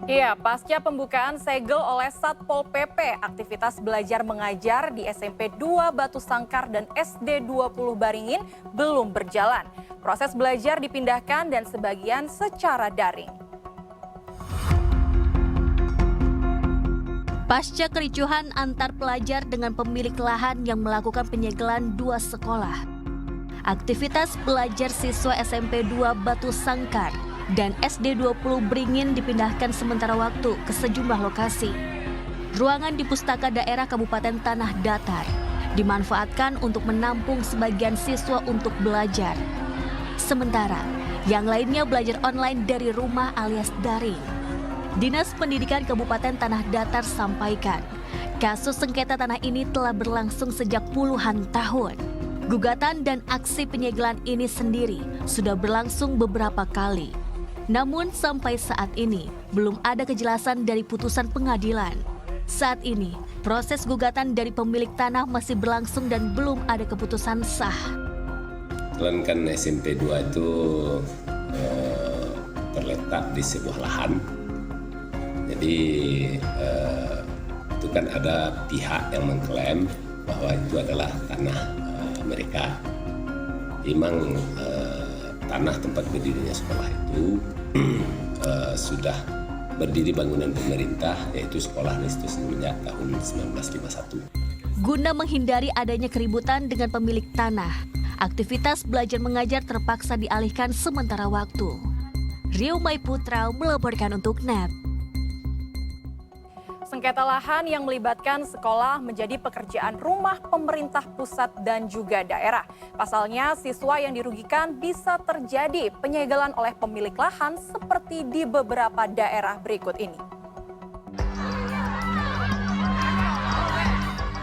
Iya, pasca pembukaan segel oleh Satpol PP, aktivitas belajar mengajar di SMP 2 Batu Sangkar dan SD 20 Baringin belum berjalan. Proses belajar dipindahkan dan sebagian secara daring. Pasca kericuhan antar pelajar dengan pemilik lahan yang melakukan penyegelan dua sekolah, aktivitas belajar siswa SMP 2 Batu Sangkar dan SD 20 Beringin dipindahkan sementara waktu ke sejumlah lokasi. Ruangan di Pustaka Daerah Kabupaten Tanah Datar dimanfaatkan untuk menampung sebagian siswa untuk belajar. Sementara yang lainnya belajar online dari rumah alias daring. Dinas Pendidikan Kabupaten Tanah Datar sampaikan, kasus sengketa tanah ini telah berlangsung sejak puluhan tahun. Gugatan dan aksi penyegelan ini sendiri sudah berlangsung beberapa kali. Namun sampai saat ini belum ada kejelasan dari putusan pengadilan. Saat ini proses gugatan dari pemilik tanah masih berlangsung dan belum ada keputusan sah. Kan SMP 2 itu terletak di sebuah lahan. Jadi itu kan ada pihak yang mengklaim bahwa itu adalah tanah mereka. Memang tanah tempat berdirinya sekolah itu sudah berdiri bangunan pemerintah, yaitu sekolah itu semenjak tahun 1951. Guna menghindari adanya keributan dengan pemilik tanah, aktivitas belajar mengajar terpaksa dialihkan sementara waktu. Rio Maiputra melaporkan untuk NET. Sengketa lahan yang melibatkan sekolah menjadi pekerjaan rumah pemerintah pusat dan juga daerah. Pasalnya, siswa yang dirugikan bisa terjadi penyegelan oleh pemilik lahan seperti di beberapa daerah berikut ini.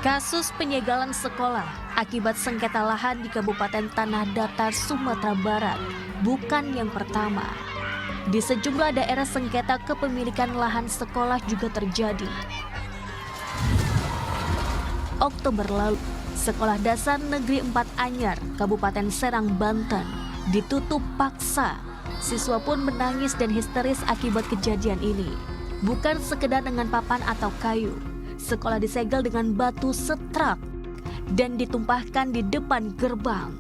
Kasus penyegelan sekolah akibat sengketa lahan di Kabupaten Tanah Datar, Sumatera Barat bukan yang pertama. Di sejumlah daerah sengketa kepemilikan lahan sekolah juga terjadi. Oktober lalu, Sekolah Dasar Negeri 4 Anyar, Kabupaten Serang, Banten, ditutup paksa. Siswa pun menangis dan histeris akibat kejadian ini. Bukan sekedar dengan papan atau kayu, sekolah disegel dengan batu setrak dan ditumpahkan di depan gerbang.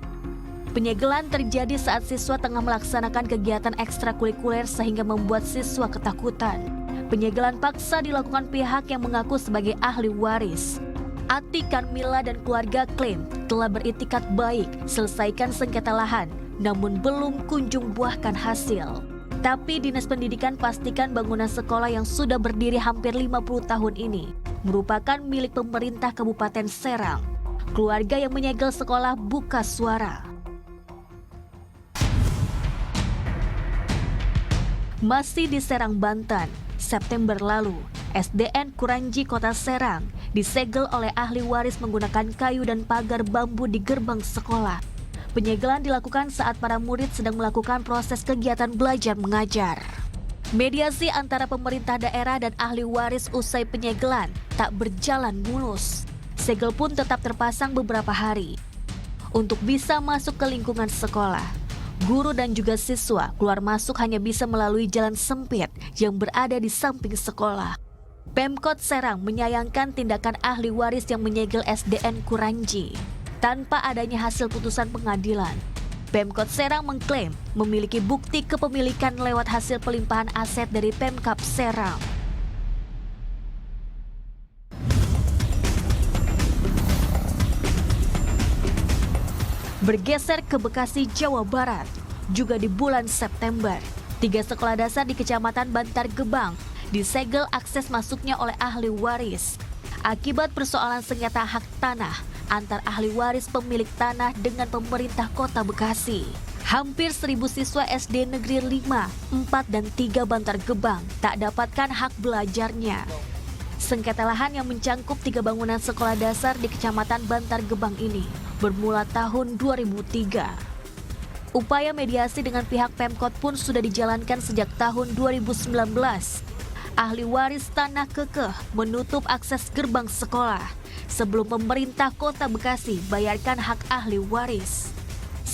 Penyegelan terjadi saat siswa tengah melaksanakan kegiatan ekstrakurikuler sehingga membuat siswa ketakutan. Penyegelan paksa dilakukan pihak yang mengaku sebagai ahli waris. Ati Karmila dan keluarga klaim telah beritikat baik selesaikan sengketa lahan, namun belum kunjung buahkan hasil. Tapi Dinas Pendidikan pastikan bangunan sekolah yang sudah berdiri hampir 50 tahun ini merupakan milik pemerintah Kabupaten Serang. Keluarga yang menyegel sekolah buka suara. Masih di Serang, Banten, September lalu, SDN Kuranji Kota Serang disegel oleh ahli waris menggunakan kayu dan pagar bambu di gerbang sekolah. Penyegelan dilakukan saat para murid sedang melakukan proses kegiatan belajar mengajar. Mediasi antara pemerintah daerah dan ahli waris usai penyegelan tak berjalan mulus. Segel pun tetap terpasang beberapa hari. Untuk bisa masuk ke lingkungan sekolah, guru dan juga siswa keluar masuk hanya bisa melalui jalan sempit yang berada di samping sekolah. Pemkot Serang menyayangkan tindakan ahli waris yang menyegel SDN Kuranji. Tanpa adanya hasil putusan pengadilan, Pemkot Serang mengklaim memiliki bukti kepemilikan lewat hasil pelimpahan aset dari Pemkab Serang. Bergeser ke Bekasi, Jawa Barat, juga di bulan September, 3 sekolah dasar di Kecamatan Bantar Gebang disegel akses masuknya oleh ahli waris. Akibat persoalan sengketa hak tanah antar ahli waris pemilik tanah dengan pemerintah Kota Bekasi. Hampir 1.000 siswa SD Negeri 5, 4, dan 3 Bantar Gebang tak dapatkan hak belajarnya. Sengketa lahan yang mencangkup 3 bangunan sekolah dasar di Kecamatan Bantar Gebang ini bermula tahun 2003. Upaya mediasi dengan pihak Pemkot pun sudah dijalankan sejak tahun 2019. Ahli waris tanah kekeh menutup akses gerbang sekolah sebelum pemerintah Kota Bekasi bayarkan hak ahli waris.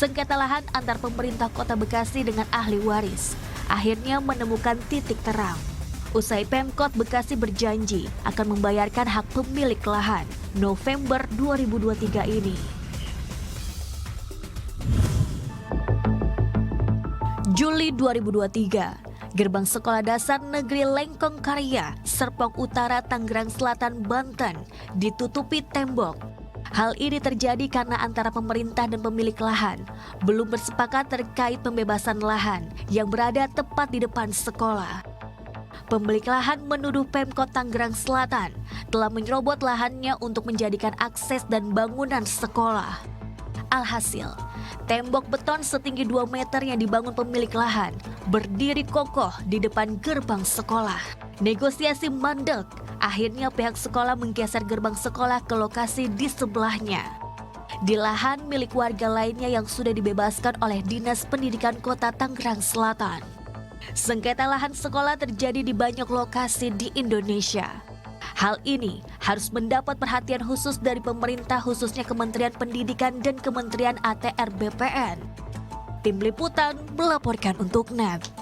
Sengketa lahan antar pemerintah Kota Bekasi dengan ahli waris akhirnya menemukan titik terang. Usai Pemkot Bekasi berjanji akan membayarkan hak pemilik lahan November 2023 ini. Juli 2023, Gerbang Sekolah Dasar Negeri Lengkong Karya, Serpong Utara, Tangerang Selatan, Banten ditutupi tembok. Hal ini terjadi karena antara pemerintah dan pemilik lahan belum bersepakat terkait pembebasan lahan yang berada tepat di depan sekolah. Pemilik lahan menuduh Pemkot Tangerang Selatan telah menyerobot lahannya untuk menjadikan akses dan bangunan sekolah. Alhasil, tembok beton setinggi 2 meter yang dibangun pemilik lahan berdiri kokoh di depan gerbang sekolah. Negosiasi mandek, akhirnya pihak sekolah menggeser gerbang sekolah ke lokasi di sebelahnya. Di lahan milik warga lainnya yang sudah dibebaskan oleh Dinas Pendidikan Kota Tangerang Selatan. Sengketa lahan sekolah terjadi di banyak lokasi di Indonesia. Hal ini harus mendapat perhatian khusus dari pemerintah, khususnya Kementerian Pendidikan dan Kementerian ATR BPN. Tim Liputan melaporkan untuk NET.